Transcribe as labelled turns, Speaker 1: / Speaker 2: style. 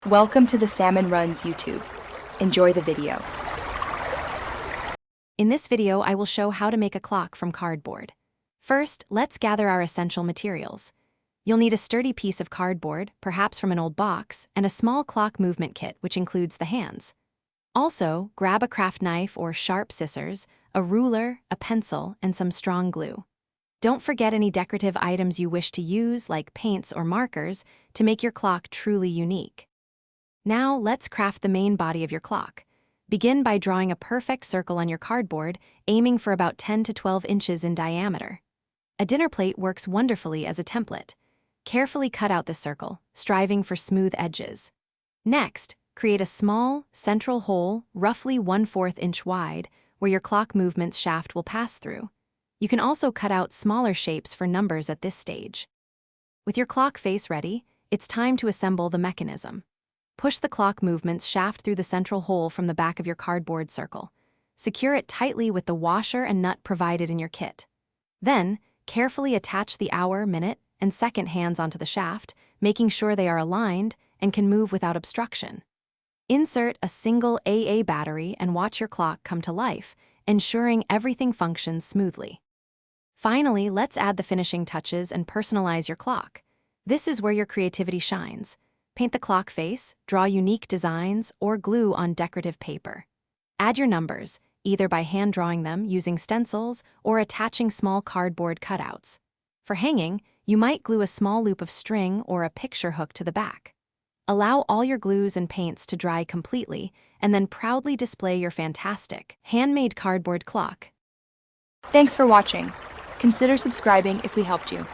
Speaker 1: Welcome to the Salmon Runs YouTube. Enjoy the video.
Speaker 2: In this video, I will show how to make a clock from cardboard. First, let's gather our essential materials. You'll need a sturdy piece of cardboard, perhaps from an old box, and a small clock movement kit, which includes the hands. Also, grab a craft knife or sharp scissors, a ruler, a pencil, and some strong glue. Don't forget any decorative items you wish to use, like paints or markers, to make your clock truly unique. Now, let's craft the main body of your clock. Begin by drawing a perfect circle on your cardboard, aiming for about 10 to 12 inches in diameter. A dinner plate works wonderfully as a template. Carefully cut out the circle, striving for smooth edges. Next, create a small, central hole, roughly 1/4 inch wide, where your clock movement's shaft will pass through. You can also cut out smaller shapes for numbers at this stage. With your clock face ready, it's time to assemble the mechanism. Push the clock movement's shaft through the central hole from the back of your cardboard circle. Secure it tightly with the washer and nut provided in your kit. Then, carefully attach the hour, minute, and second hands onto the shaft, making sure they are aligned and can move without obstruction. Insert a single AA battery and watch your clock come to life, ensuring everything functions smoothly. Finally, let's add the finishing touches and personalize your clock. This is where your creativity shines. Paint the clock face, draw unique designs, or glue on decorative paper. Add your numbers, either by hand drawing them using stencils or attaching small cardboard cutouts. For hanging, you might glue a small loop of string or a picture hook to the back. Allow all your glues and paints to dry completely, and then proudly display your fantastic, handmade cardboard clock.
Speaker 1: Thanks for watching. Consider subscribing if we helped you.